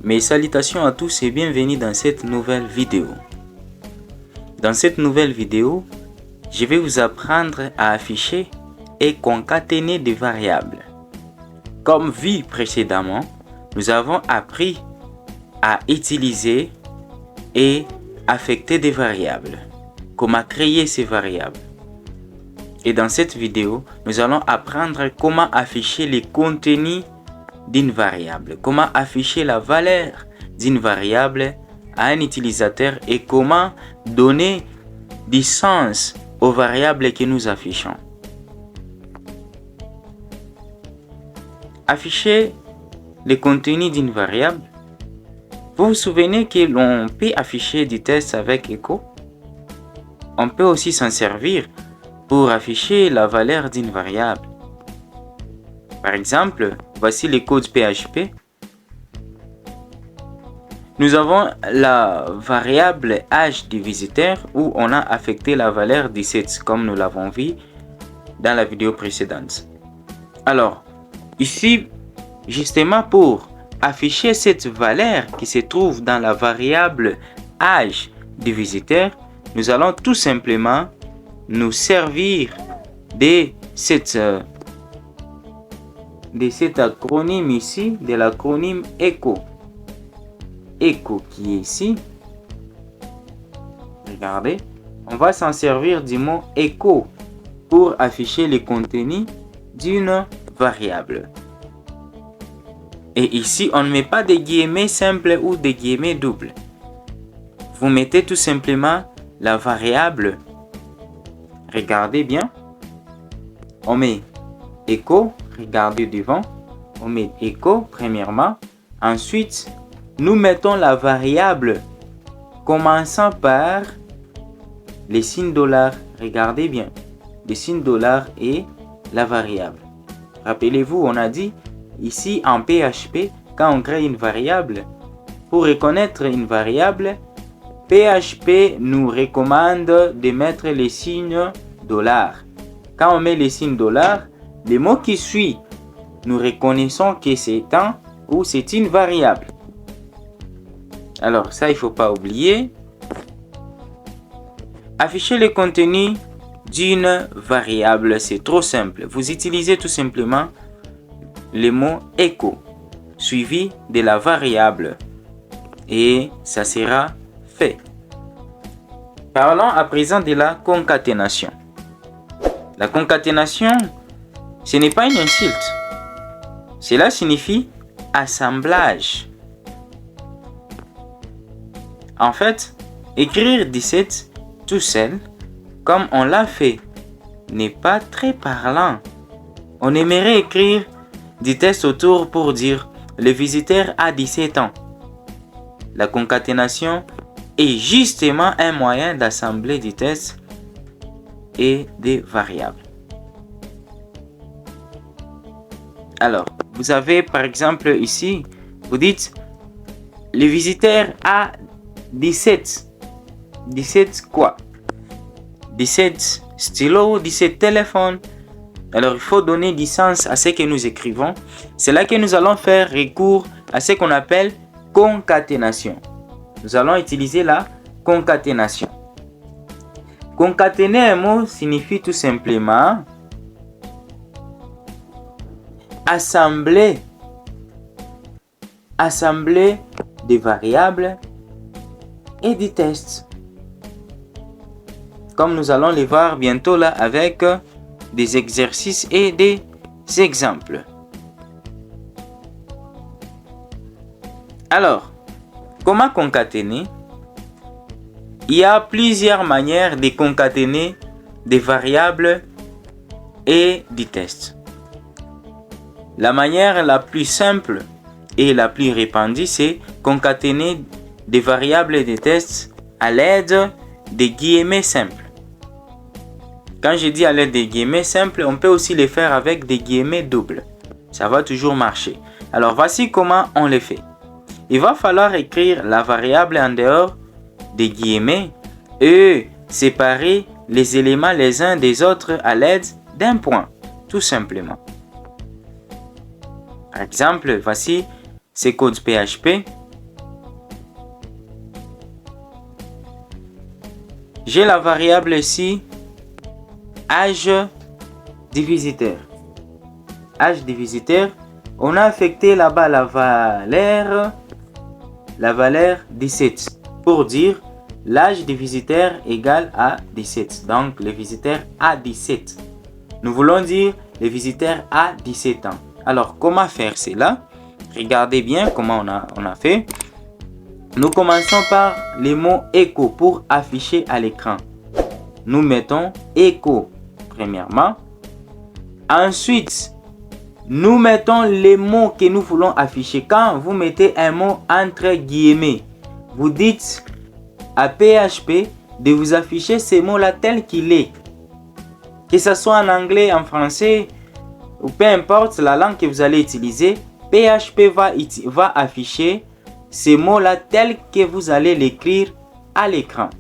Mes salutations à tous et bienvenue dans cette nouvelle vidéo. Dans cette nouvelle vidéo, je vais vous apprendre à afficher et concaténer des variables. Comme vu précédemment, nous avons appris à utiliser et affecter des variables. Comment créer ces variables. Et dans cette vidéo, nous allons apprendre comment afficher les contenus d'une variable, comment afficher la valeur d'une variable à un utilisateur et comment donner du sens aux variables que nous affichons. Afficher le contenu d'une variable. Vous vous souvenez que l'on peut afficher du texte avec echo? On peut aussi s'en servir pour afficher la valeur d'une variable. Par exemple, voici le code PHP. Nous avons la variable âge du visiteur où on a affecté la valeur 17 comme nous l'avons vu dans la vidéo précédente. Alors, ici, justement pour afficher cette valeur qui se trouve dans la variable âge du visiteur, nous allons tout simplement nous servir de cet acronyme ici, de l'acronyme ECHO. ECHO qui est ici. Regardez, on va s'en servir du mot ECHO pour afficher le contenu d'une variable. Et ici, on ne met pas de guillemets simples ou de guillemets doubles. Vous mettez tout simplement la variable. Regardez bien. On met echo, regardez devant. On met echo premièrement. Ensuite, nous mettons la variable commençant par les signes $. Regardez bien. Les signes $ et la variable. Rappelez-vous, on a dit ici en PHP, quand on crée une variable, pour reconnaître une variable, PHP nous recommande de mettre les signes $. Quand on met les signes $, les mots qui suivent, nous reconnaissons que c'est un ou c'est une variable. Alors ça, il ne faut pas oublier. Afficher le contenu d'une variable, c'est trop simple. Vous utilisez tout simplement le mot echo suivi de la variable et ça sera fait. Parlons à présent de la concaténation. La concaténation, ce n'est pas une insulte. Cela signifie assemblage. En fait, écrire 17 tout seul, comme on l'a fait, n'est pas très parlant. On aimerait écrire du texte autour pour dire le visiteur a 17 ans. La concaténation est justement un moyen d'assembler du texte et des variables. Alors, vous avez par exemple ici, vous dites le visiteur a 17. 17 quoi? 17 stylos, 17 téléphones. Alors, il faut donner du sens à ce que nous écrivons. C'est là que nous allons faire recours à ce qu'on appelle concaténation. Nous allons utiliser la concaténation. Concaténer un mot signifie tout simplement assembler des variables et des textes. Comme nous allons les voir bientôt là avec des exercices et des exemples. Alors, comment concaténer? Il y a plusieurs manières de concaténer des variables et des textes. La manière la plus simple et la plus répandue, c'est concaténer des variables et des textes à l'aide des guillemets simples. Quand je dis à l'aide des guillemets simples, on peut aussi les faire avec des guillemets doubles. Ça va toujours marcher. Alors voici comment on les fait. Il va falloir écrire la variable en dehors des guillemets et séparer les éléments les uns des autres à l'aide d'un point, tout simplement. Par exemple, voici ce code PHP j'ai la variable ici, âge du visiteur. Âge du visiteur, on a affecté là-bas la valeur 17 pour dire l'âge du visiteur égale à 17. Donc, le visiteur a 17. Nous voulons dire le visiteur a 17 ans. Alors, comment faire cela? Regardez bien comment on a fait. Nous commençons par le mot écho pour afficher à l'écran. Nous mettons écho premièrement. Ensuite, nous mettons les mots que nous voulons afficher. Quand vous mettez un mot entre guillemets, vous dites à PHP de vous afficher ces mots-là tel qu'il est. Que ce soit en anglais, en français, ou peu importe la langue que vous allez utiliser, PHP va afficher ces mots-là tels que vous allez l'écrire à l'écran.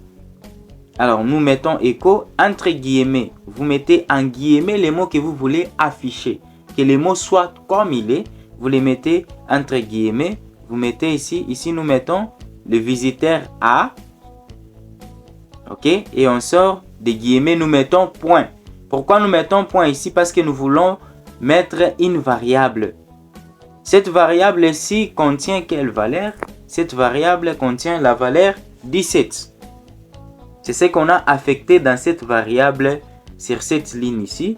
Alors, nous mettons écho entre guillemets. Vous mettez en guillemets les mots que vous voulez afficher. Que les mots soient comme il est, vous les mettez entre guillemets. Vous mettez ici nous mettons le visiteur A. Ok, et on sort des guillemets, nous mettons point. Pourquoi nous mettons point ici? Parce que nous voulons mettre une variable. Cette variable-ci contient quelle valeur? Cette variable contient la valeur 17. C'est ce qu'on a affecté dans cette variable sur cette ligne ici.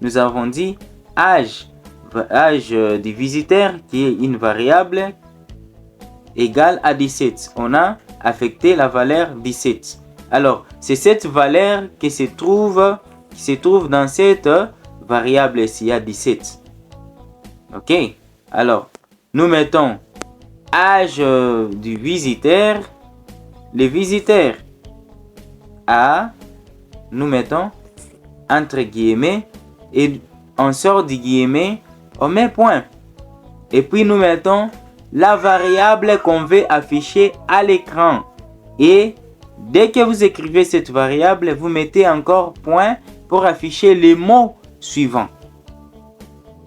Nous avons dit âge du visiteur qui est une variable égale à 17. On a affecté la valeur 17. Alors, c'est cette valeur qui se trouve dans cette variable ici à 17. Ok, alors nous mettons âge du visiteur, le visiteur A, nous mettons entre guillemets et on sort du guillemet, on met point. Et puis nous mettons la variable qu'on veut afficher à l'écran. Et dès que vous écrivez cette variable, vous mettez encore point pour afficher les mots suivants.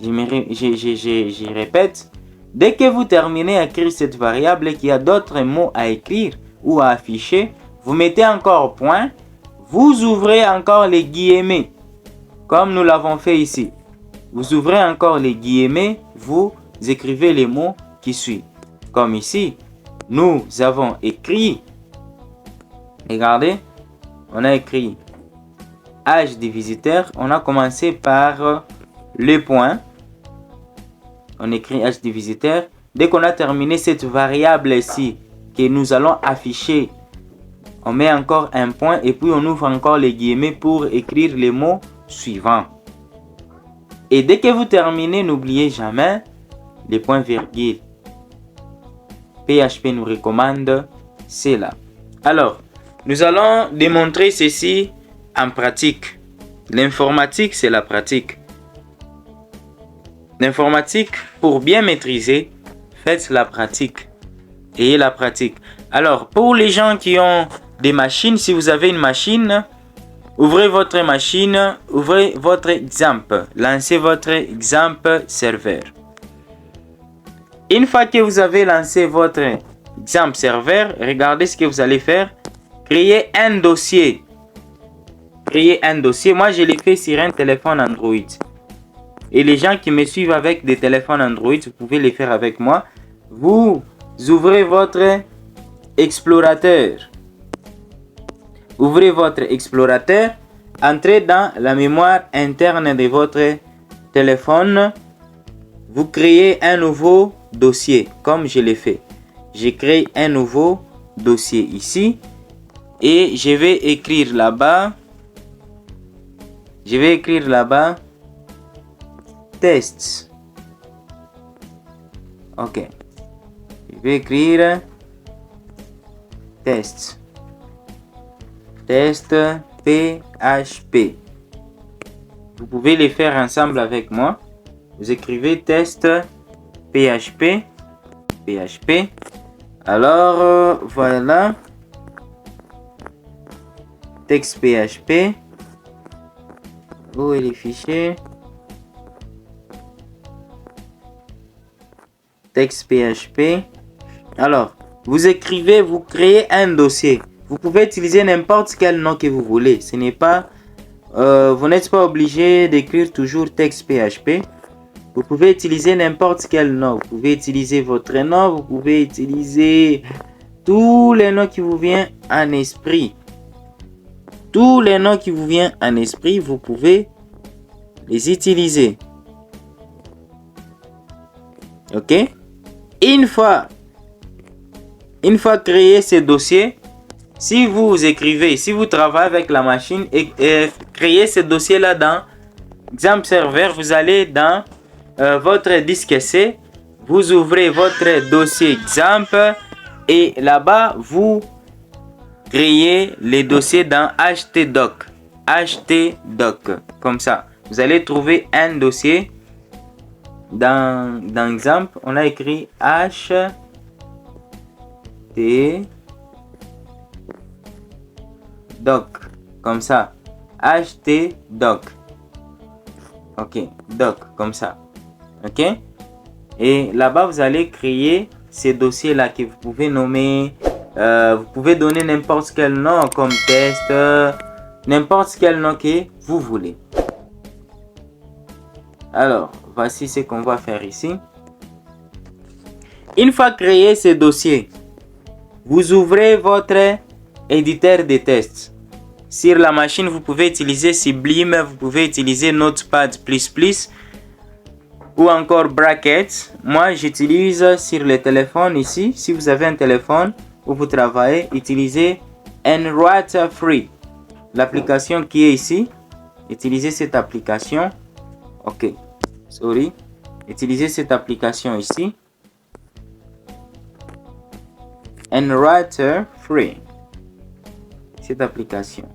Je répète, dès que vous terminez à écrire cette variable et qu'il y a d'autres mots à écrire ou à afficher, vous mettez encore point, vous ouvrez encore les guillemets, comme nous l'avons fait ici. Vous ouvrez encore les guillemets, vous écrivez les mots qui suivent. Comme ici, nous avons écrit, regardez, on a écrit âge des visiteurs, on a commencé par le point. On écrit âge du visiteur. Dès qu'on a terminé cette variable ici que nous allons afficher, on met encore un point et puis on ouvre encore les guillemets pour écrire les mots suivants. Et dès que vous terminez, n'oubliez jamais les points virgules. PHP nous recommande cela. Alors, nous allons démontrer ceci en pratique. L'informatique, c'est la pratique. L'informatique, pour bien maîtriser, faites la pratique. Ayez la pratique. Alors, pour les gens qui ont des machines, si vous avez une machine, ouvrez votre machine, ouvrez votre exemple, lancez votre exemple serveur. Une fois que vous avez lancé votre exemple serveur, regardez ce que vous allez faire. Créez un dossier. Créez un dossier. Moi, je l'ai fait sur un téléphone Android. Et les gens qui me suivent avec des téléphones Android, vous pouvez les faire avec moi. Vous ouvrez votre explorateur. Ouvrez votre explorateur. Entrez dans la mémoire interne de votre téléphone. Vous créez un nouveau dossier, comme je l'ai fait. J'ai créé un nouveau dossier ici. Et je vais écrire là-bas. Test. Ok. Je vais écrire test. Test PHP. Vous pouvez les faire ensemble avec moi. Vous écrivez test PHP. PHP. Alors, voilà. Texte PHP. Où est les fichiers? Texte PHP. Alors, vous écrivez, vous créez un dossier. Vous pouvez utiliser n'importe quel nom que vous voulez. Ce n'est pas, vous n'êtes pas obligé d'écrire toujours texte PHP. Vous pouvez utiliser n'importe quel nom. Vous pouvez utiliser votre nom. Vous pouvez utiliser tous les noms qui vous viennent en esprit. Tous les noms qui vous viennent en esprit, vous pouvez les utiliser. Ok? Une fois créé ce dossier, si vous écrivez, si vous travaillez avec la machine et créez ce dossier-là dans Xampp Server, vous allez dans votre disque C, vous ouvrez votre dossier Xampp et là-bas, vous créez les dossiers dans htdoc. htdoc, comme ça. Vous allez trouver un dossier dans Xampp. On a écrit htdoc, comme ça. htdoc. Ok, doc, comme ça. Ok. Et là-bas, vous allez créer ces dossiers-là que vous pouvez nommer. Vous pouvez donner n'importe quel nom comme test, n'importe quel nom que vous voulez. Alors, voici ce qu'on va faire ici. Une fois créé ce dossier, vous ouvrez votre éditeur de tests. Sur la machine, vous pouvez utiliser Sublime, vous pouvez utiliser Notepad++, ou encore Brackets. Moi, j'utilise sur le téléphone ici. Si vous avez un téléphone où vous travaillez, utilisez Enwriter Free. L'application qui est ici, utilisez cette application. Ok, sorry. Utilisez cette application ici. Enwriter Free. Cette application.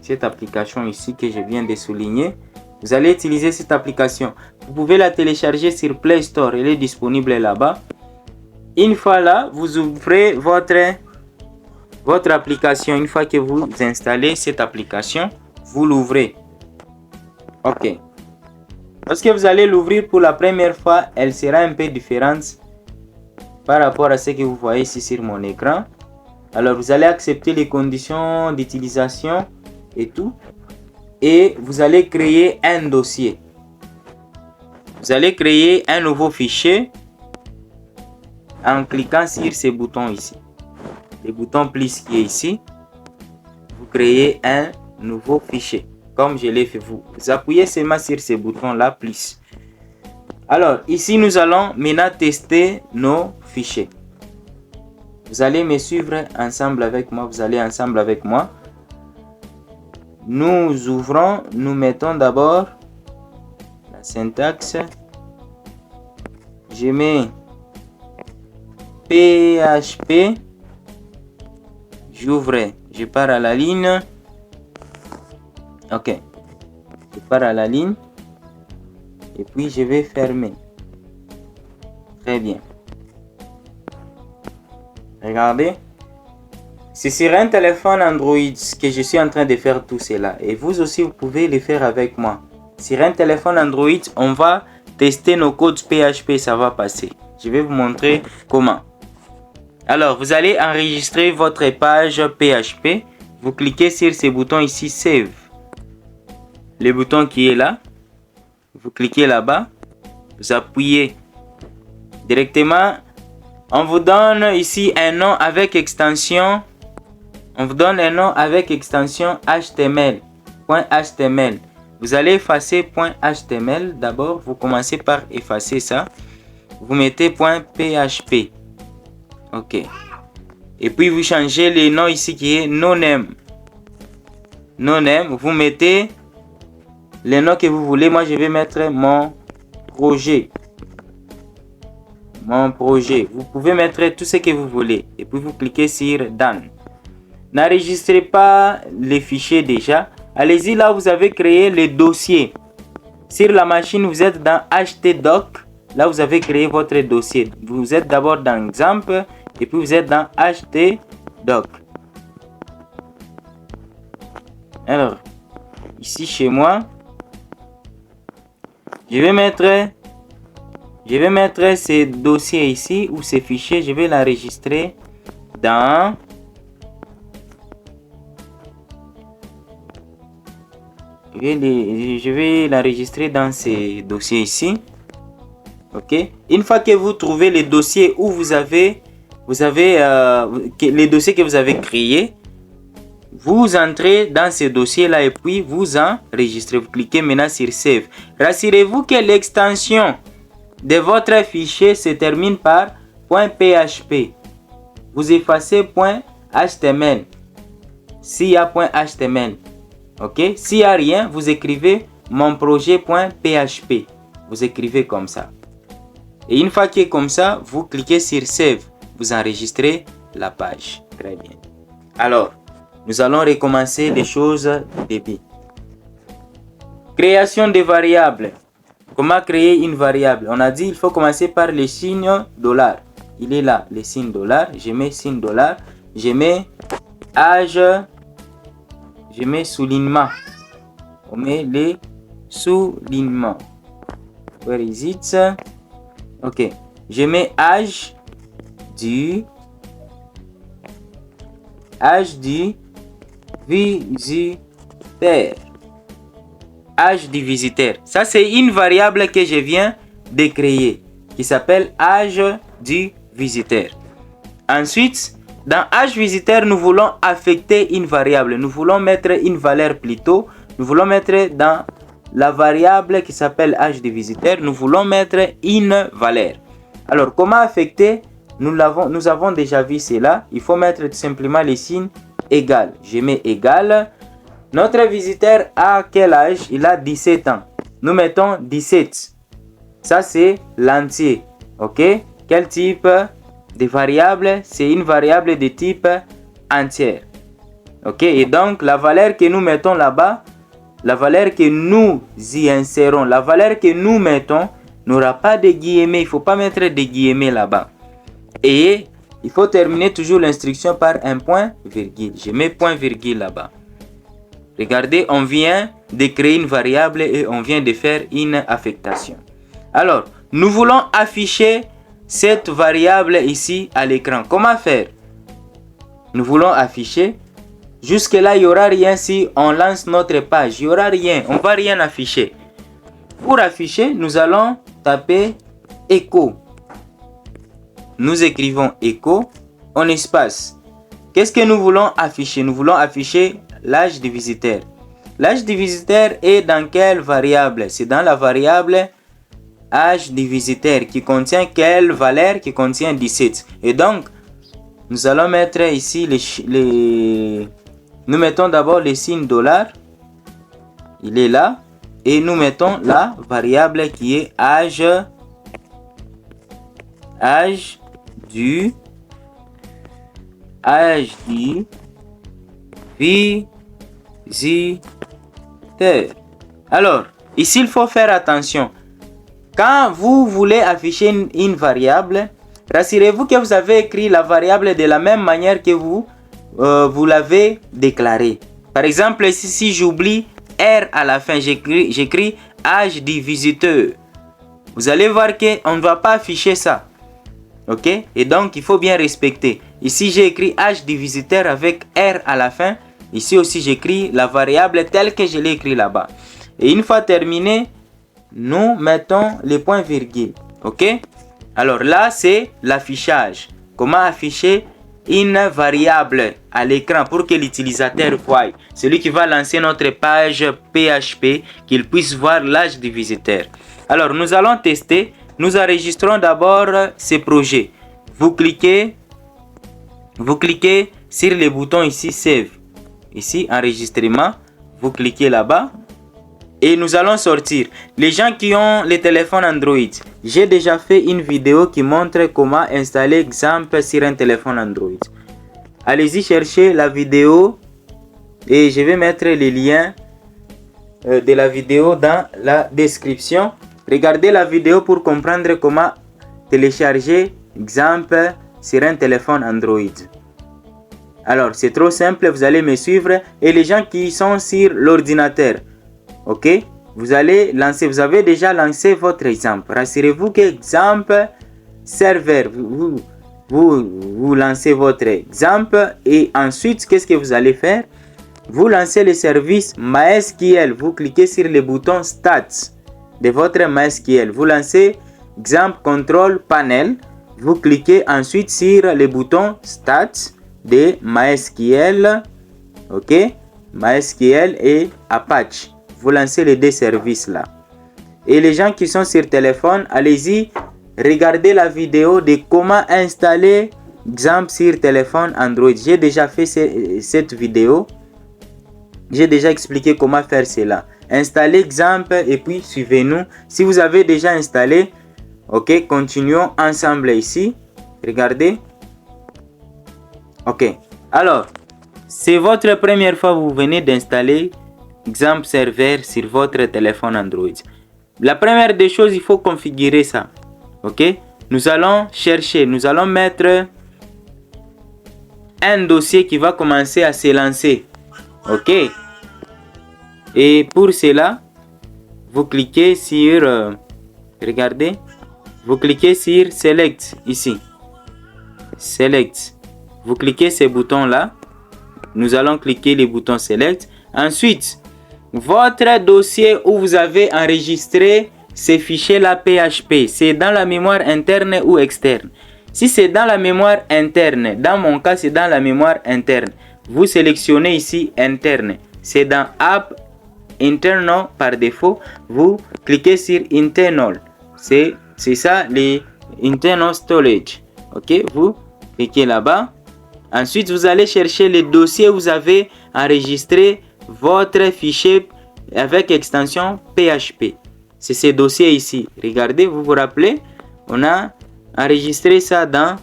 Cette application ici que je viens de souligner. Vous allez utiliser cette application. Vous pouvez la télécharger sur Play Store. Elle est disponible là-bas. Une fois là, vous ouvrez votre application. Une fois que vous installez cette application, vous l'ouvrez. Ok. Lorsque vous allez l'ouvrir pour la première fois, elle sera un peu différente par rapport à ce que vous voyez ici sur mon écran. Alors, vous allez accepter les conditions d'utilisation et tout. Et vous allez créer un dossier. Vous allez créer un nouveau fichier en cliquant sur ces boutons ici. Le bouton plus qui est ici. Vous créez un nouveau fichier. Comme je l'ai fait, vous appuyez seulement sur ces boutons là plus. Alors ici nous allons maintenant tester nos fichiers. Vous allez me suivre ensemble avec moi. Vous allez ensemble avec moi. Nous ouvrons, nous mettons d'abord la syntaxe. Je mets PHP. J'ouvre, je pars à la ligne. Ok, je pars à la ligne et puis je vais fermer. Très bien. Regardez. C'est sur un téléphone Android que je suis en train de faire tout cela. Et vous aussi, vous pouvez le faire avec moi. Sur un téléphone Android, on va tester nos codes PHP. Ça va passer. Je vais vous montrer comment. Alors, vous allez enregistrer votre page PHP. Vous cliquez sur ce bouton ici, Save. Le bouton qui est là. Vous cliquez là-bas. Vous appuyez directement. On vous donne ici un nom avec extension. On vous donne un nom avec extension HTML. .html. Vous allez effacer .html. D'abord, vous commencez par effacer ça. Vous mettez .php. Ok. Et puis, vous changez le nom ici qui est no-name. No-name. Vous mettez le nom que vous voulez. Moi, je vais mettre mon projet. Mon projet. Vous pouvez mettre tout ce que vous voulez. Et puis, vous cliquez sur Done. N'enregistrez pas les fichiers déjà. Allez-y, là, vous avez créé le dossier. Sur la machine, vous êtes dans htdoc. Là, vous avez créé votre dossier. Vous êtes d'abord dans Xampp et puis vous êtes dans htdoc. Alors, ici chez moi, je vais mettre Je vais mettre ce dossier ici ou ce fichier, je vais l'enregistrer dans je vais l'enregistrer dans ces dossiers ici. Ok. Une fois que vous trouvez les dossiers où vous avez les dossiers que vous avez créés, vous entrez dans ce dossier là et puis vous enregistrez. Vous cliquez maintenant sur Save. Rassurez-vous que l'extension de votre fichier se termine par .php. Vous effacez .html s'il y a .html. Ok. S'il n'y a rien, vous écrivez mon projet.php. Vous écrivez comme ça. Et une fois que comme ça, vous cliquez sur Save. Vous enregistrez la page. Très bien. Alors, nous allons recommencer les choses début. Création de variables. Comment créer une variable? On a dit il faut commencer par le signe $. Il est là, le signe $. Je mets signe $. Je mets âge. Je mets soulignement. On met les soulignements. Where is it? Ok. Je mets âge du visiteur. Âge du visiteur. Ça, c'est une variable que je viens de créer qui s'appelle âge du visiteur. Ensuite, dans âge visiteur, nous voulons affecter une variable. Nous voulons mettre une valeur plutôt. Nous voulons mettre dans la variable qui s'appelle âge du visiteur. Nous voulons mettre une valeur. Alors, comment affecter? Nous avons déjà vu cela. Il faut mettre tout simplement les signes égal. Je mets égal. Notre visiteur a quel âge? Il a 17 ans. Nous mettons 17. Ça, c'est l'entier. Ok? Quel type de variable? C'est une variable de type entière. Ok? Et donc, la valeur que nous mettons là-bas, la valeur que nous y insérons, la valeur que nous mettons n'aura pas de guillemets. Il ne faut pas mettre de guillemets là-bas. Et il faut terminer toujours l'instruction par un point virgule. Je mets point virgule là-bas. Regardez, on vient de créer une variable et on vient de faire une affectation. Alors, nous voulons afficher cette variable ici à l'écran. Comment faire? Nous voulons afficher. Jusque là, il n'y aura rien si on lance notre page. Il n'y aura rien. On ne va rien afficher. Pour afficher, nous allons taper écho. Nous écrivons écho en espace. Qu'est-ce que nous voulons afficher? Nous voulons afficher l'âge du visiteur. L'âge du visiteur est dans quelle variable? C'est dans la variable âge du visiteur qui contient quelle valeur? Qui contient 17. Et donc, nous allons mettre ici nous mettons d'abord le signe $. Il est là. Et nous mettons la variable qui est âge du visiteur. Alors, ici, il faut faire attention. Quand vous voulez afficher une variable, rassurez-vous que vous avez écrit la variable de la même manière que vous l'avez déclarée. Par exemple, ici, si j'oublie R à la fin, j'écris âge du visiteur. Vous allez voir qu'on ne va pas afficher ça. Ok? Et donc, il faut bien respecter. Ici, j'ai écrit âge du visiteur avec R à la fin. Ici aussi, j'écris la variable telle que je l'ai écrit là-bas. Et une fois terminé, nous mettons les points virgules. Ok? Alors là, c'est l'affichage. Comment afficher une variable à l'écran pour que l'utilisateur voie. Celui qui va lancer notre page PHP, qu'il puisse voir l'âge du visiteur. Alors, nous allons tester. Nous enregistrons d'abord ce projet. Vous cliquez sur le bouton ici Save. Ici, enregistrement. Vous cliquez là-bas. Et nous allons sortir. Les gens qui ont les téléphones Android, j'ai déjà fait une vidéo qui montre comment installer Xampp sur un téléphone Android. Allez-y chercher la vidéo et je vais mettre les liens de la vidéo dans la description. Regardez la vidéo pour comprendre comment télécharger Xampp sur un téléphone Android. Alors, c'est trop simple, vous allez me suivre. Et les gens qui sont sur l'ordinateur, ok, vous allez lancer, vous avez déjà lancé votre exemple. Rassurez-vous que exemple serveur, vous lancez votre exemple et ensuite, qu'est-ce que vous allez faire? Vous lancez le service MySQL. Vous cliquez sur le bouton Stats de votre MySQL. Vous lancez exemple Control Panel. Vous cliquez ensuite sur le bouton Stats de MySQL. Ok, MySQL et Apache. Vous lancez les deux services là. Et les gens qui sont sur téléphone, allez-y, regardez la vidéo de comment installer exemple sur téléphone Android. J'ai déjà fait cette vidéo. J'ai déjà expliqué comment faire cela. Installez exemple et puis suivez-nous. Si vous avez déjà installé, ok, continuons ensemble ici. Regardez. Ok. Alors, c'est votre première fois que vous venez d'installer exemple serveur sur votre téléphone Android. La première des choses, il faut configurer ça. Ok. Nous allons chercher, nous allons mettre un dossier qui va commencer à se lancer. Ok. Et pour cela, vous cliquez sur, regardez, vous cliquez sur Select ici. Select. Vous cliquez ces boutons là. Nous allons cliquer les boutons Select. Ensuite, votre dossier où vous avez enregistré ces fichiers là PHP, c'est dans la mémoire interne ou externe. Si c'est dans la mémoire interne, dans mon cas c'est dans la mémoire interne, vous sélectionnez ici interne. C'est dans App Internal par défaut. Vous cliquez sur Internal. C'est ça les Internal Storage. Ok, vous cliquez là-bas. Ensuite, vous allez chercher le dossier où vous avez enregistré votre fichier avec extension PHP. C'est ce dossier ici. Regardez, vous vous rappelez, on a enregistré ça dans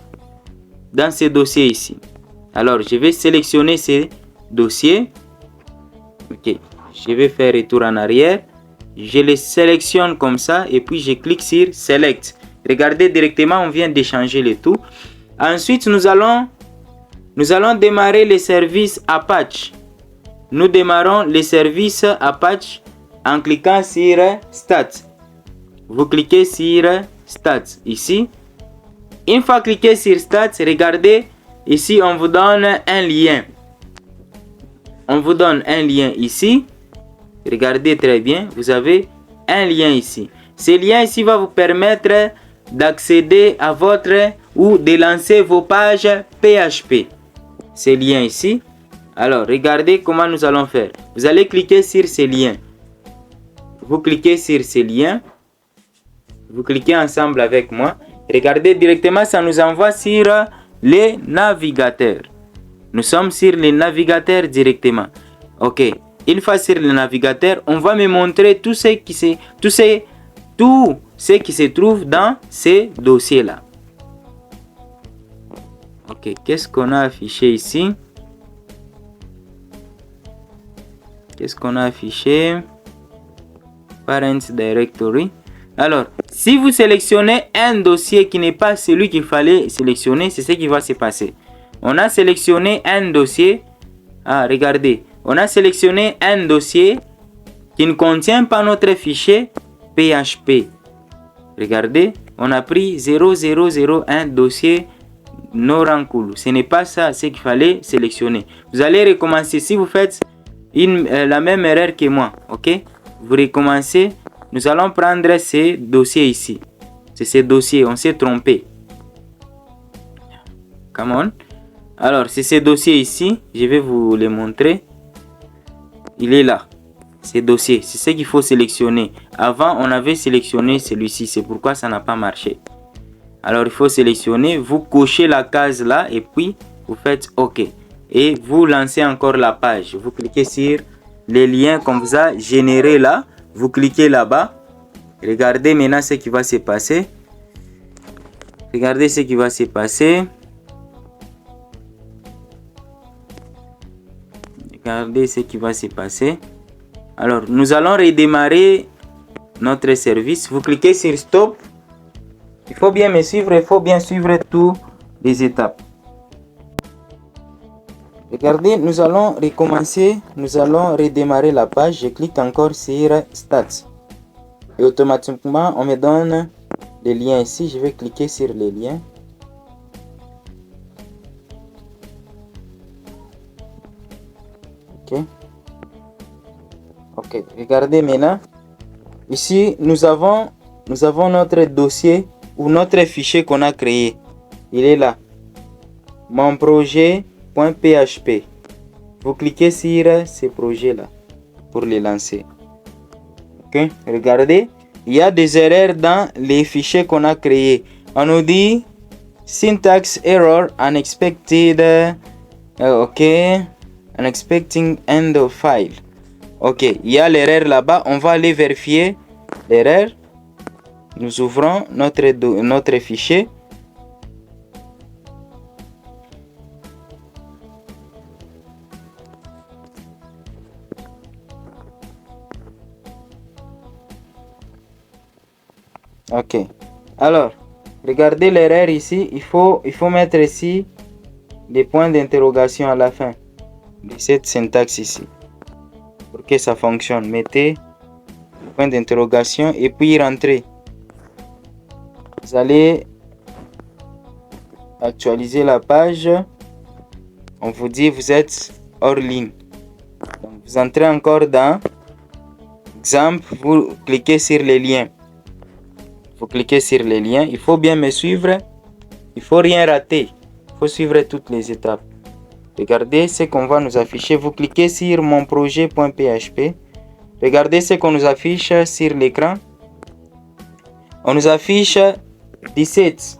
ce dossier ici. Alors, je vais sélectionner ces dossiers. Ok, je vais faire retour en arrière. Je les sélectionne comme ça et puis je clique sur Select. Regardez directement, on vient d'échanger le tout. Ensuite, nous allons démarrer les services Apache. Nous démarrons les services Apache en cliquant sur Stats. Vous cliquez sur Stats ici. Une fois cliqué sur Stats, regardez, ici on vous donne un lien. On vous donne un lien ici. Regardez très bien, vous avez un lien ici. Ce lien ici va vous permettre d'accéder à votre ou de lancer vos pages PHP. Ce lien ici. Alors, regardez comment nous allons faire. Vous allez cliquer sur ce lien. Vous cliquez sur ce lien. Vous cliquez ensemble avec moi. Regardez directement, ça nous envoie sur les navigateurs. Nous sommes sur les navigateurs directement. Ok. Une fois sur le navigateur, on va me montrer tout ce qui se trouve dans ces dossiers-là. Ok. Qu'est-ce qu'on a affiché ici? Qu'est-ce qu'on a affiché? Parents Directory. Alors, si vous sélectionnez un dossier qui n'est pas celui qu'il fallait sélectionner, c'est ce qui va se passer. On a sélectionné un dossier. Ah, regardez. On a sélectionné un dossier qui ne contient pas notre fichier PHP. Regardez, on a pris 0001 dossier Norankulu. Ce n'est pas ça ce qu'il fallait sélectionner. Vous allez recommencer. Si vous faites la même erreur que moi, ok? Vous recommencez. Nous allons prendre ces dossiers ici. C'est ces dossiers, on s'est trompé. Come on. Alors, c'est ces dossiers ici. Je vais vous les montrer. Il est là. Ces dossiers, c'est ce qu'il faut sélectionner. Avant, on avait sélectionné celui-ci. C'est pourquoi ça n'a pas marché. Alors, il faut sélectionner. Vous cochez la case là et puis vous faites OK. Et vous lancez encore la page. Vous cliquez sur les liens qu'on vous a générés là. Vous cliquez là-bas. Regardez maintenant ce qui va se passer. Regardez ce qui va se passer. Regardez ce qui va se passer. Alors, nous allons redémarrer notre service. Vous cliquez sur Stop. Il faut bien me suivre. Il faut bien suivre toutes les étapes. Regardez, nous allons recommencer, nous allons redémarrer la page. Je clique encore sur Stats. Et automatiquement, on me donne les liens ici. Je vais cliquer sur les liens. Ok, regardez maintenant. Ici, nous avons notre dossier ou notre fichier qu'on a créé. Il est là. Mon projet.php. Vous cliquez sur ces projets-là pour les lancer. Ok, regardez. Il y a des erreurs dans les fichiers qu'on a créés. On nous dit syntax error unexpected. Ok. Unexpected end of file. Ok, il y a l'erreur là-bas. On va aller vérifier l'erreur. Nous ouvrons notre fichier. Ok. Alors, regardez l'erreur ici. Il faut mettre ici des points d'interrogation à la fin de cette syntaxe ici. Pour que ça fonctionne, mettez point d'interrogation et puis rentrez. Vous allez actualiser la page. On vous dit vous êtes hors ligne. Donc, vous entrez encore dans exemple, vous cliquez sur les liens. Vous cliquez sur les liens. Il faut bien me suivre. Il faut rien rater. Il faut suivre toutes les étapes. Regardez ce qu'on va nous afficher. Vous cliquez sur mon projet.php. Regardez ce qu'on nous affiche sur l'écran. On nous affiche 17.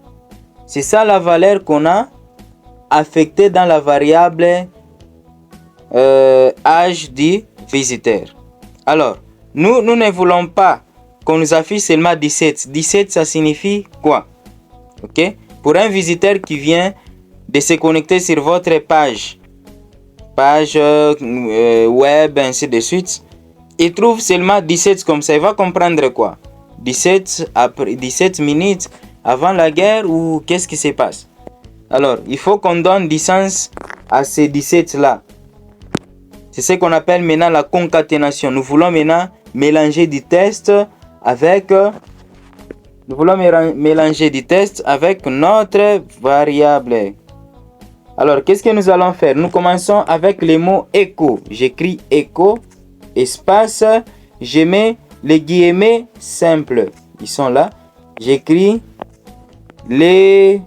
C'est ça la valeur qu'on a affectée dans la variable âge du visiteur. Alors, nous ne voulons pas qu'on nous affiche seulement 17. 17, ça signifie quoi? Ok? Pour un visiteur qui vient de se connecter sur votre page web, ainsi de suite, il trouve seulement 17 comme ça. Il va comprendre quoi? 17 après 17 minutes avant la guerre ou qu'est-ce qui se passe? Alors, il faut qu'on donne du sens à ces 17 là. C'est ce qu'on appelle maintenant la concaténation. Nous voulons maintenant mélanger du test avec notre variable. Alors, qu'est-ce que nous allons faire? Nous commençons avec les mots écho. J'écris écho, espace, je mets les guillemets simples. Ils sont là. J'écris les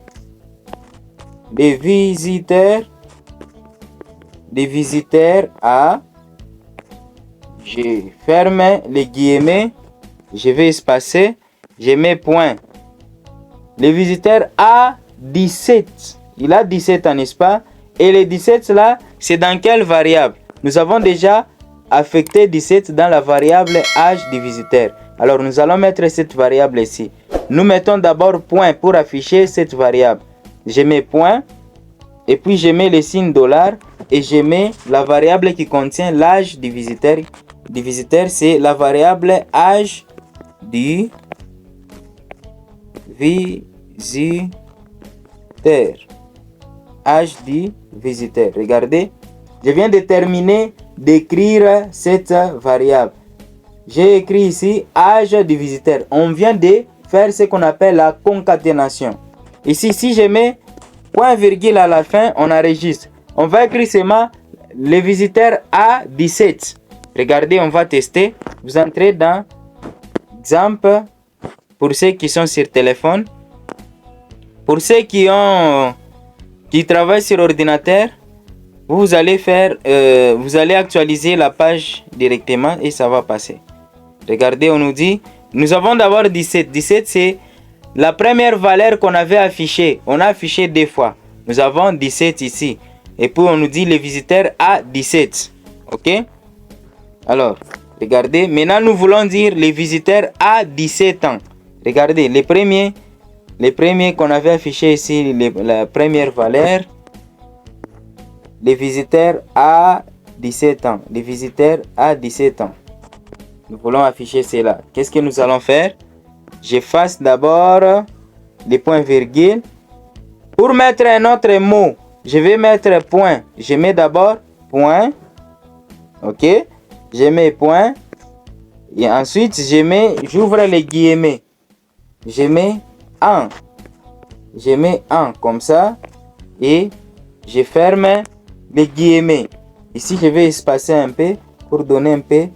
visiteurs à. Je ferme les guillemets. Je vais espacer. Je mets point. Les visiteurs à 17. Il a 17 ans, n'est-ce pas? Et les 17 là, c'est dans quelle variable? Nous avons déjà affecté 17 dans la variable âge du visiteur. Alors nous allons mettre cette variable ici. Nous mettons d'abord point pour afficher cette variable. Je mets point et puis je mets le signe dollar et je mets la variable qui contient l'âge du visiteur. Du visiteur, c'est la variable âge du visiteur. Âge du visiteur. Regardez, je viens de terminer d'écrire cette variable. J'ai écrit ici âge du visiteur. On vient de faire ce qu'on appelle la concaténation. Ici, si je mets point virgule à la fin, on enregistre. On va écrire seulement le visiteur à 17. Regardez, on va tester. Vous entrez dans exemple pour ceux qui sont sur téléphone. Pour ceux qui travaillent sur ordinateur, vous allez actualiser la page directement et ça va passer. Regardez, on nous dit, nous avons d'abord 17. 17, c'est la première valeur qu'on avait affichée. On a affiché deux fois. Nous avons 17 ici. Et puis, on nous dit les visiteurs à 17. OK? Alors, regardez. Maintenant, nous voulons dire les visiteurs à 17 ans. Regardez, les premiers qu'on avait affichés ici, la première valeur. Les visiteurs à 17 ans. Les visiteurs à 17 ans. Nous voulons afficher cela. Qu'est-ce que nous allons faire? J'efface d'abord les points virgules. Pour mettre un autre mot, je vais mettre point. Je mets d'abord point. Ok. Je mets point. Et ensuite, j'ouvre les guillemets. Je mets 1. Je mets 1 comme ça. Et je ferme les guillemets. Ici, je vais espacer un peu pour donner un peu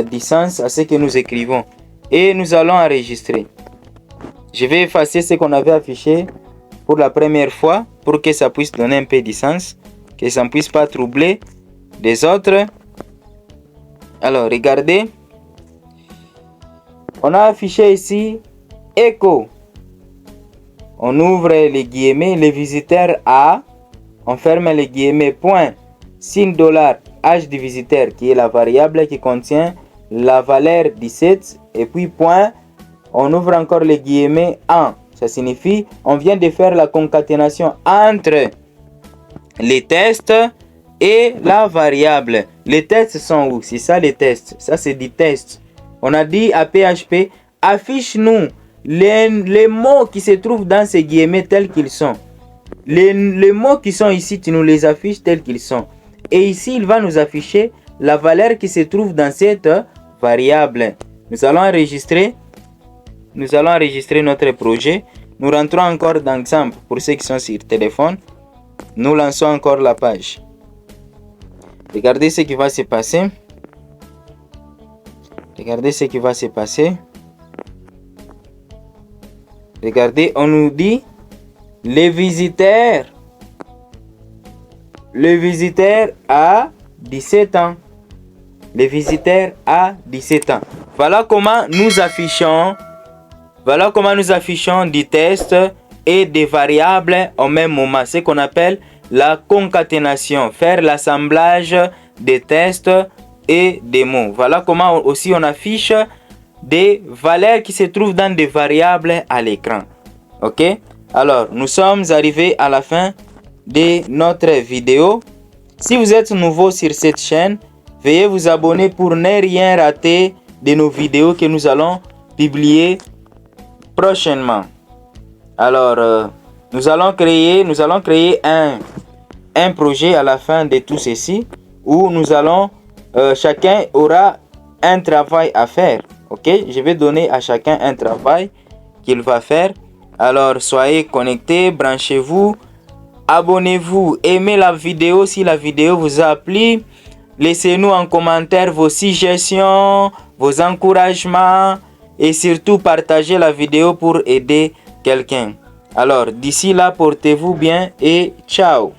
du sens à ce que nous écrivons. Et nous allons enregistrer. Je vais effacer ce qu'on avait affiché pour la première fois pour que ça puisse donner un peu de sens, que ça ne puisse pas troubler les autres. Alors, regardez. On a affiché ici écho. On ouvre les guillemets, le visiteur A. On ferme les guillemets, point, signe dollar, âge du visiteur qui est la variable qui contient la valeur 17. Et puis point, on ouvre encore les guillemets 1. Ça signifie on vient de faire la concaténation entre les tests et la variable. Les tests sont où? C'est ça les tests. Ça c'est des tests. On a dit à PHP, affiche-nous les mots qui se trouvent dans ces guillemets tels qu'ils sont. Les mots qui sont ici, tu nous les affiches tels qu'ils sont. Et ici, il va nous afficher la valeur qui se trouve dans cette variable. Nous allons enregistrer notre projet. Nous rentrons encore dans l'exemple pour ceux qui sont sur téléphone. Nous lançons encore la page. Regardez ce qui va se passer. Regardez ce qui va se passer. Regardez, on nous dit le visiteur a 17 ans. Le visiteur a 17 ans. Voilà comment nous affichons des tests et des variables au même moment. Ce qu'on appelle la concaténation. Faire l'assemblage des tests et des mots. Voilà comment aussi on affiche des valeurs qui se trouvent dans des variables à l'écran. Ok? Alors, nous sommes arrivés à la fin de notre vidéo. Si vous êtes nouveau sur cette chaîne, veuillez vous abonner pour ne rien rater de nos vidéos que nous allons publier prochainement. Alors, nous allons créer un projet à la fin de tout ceci où nous allons, chacun aura un travail à faire. Ok, je vais donner à chacun un travail qu'il va faire. Alors, soyez connectés, branchez-vous, abonnez-vous, aimez la vidéo si la vidéo vous a plu. Laissez-nous en commentaire vos suggestions, vos encouragements et surtout partagez la vidéo pour aider quelqu'un. Alors, d'ici là, portez-vous bien et ciao.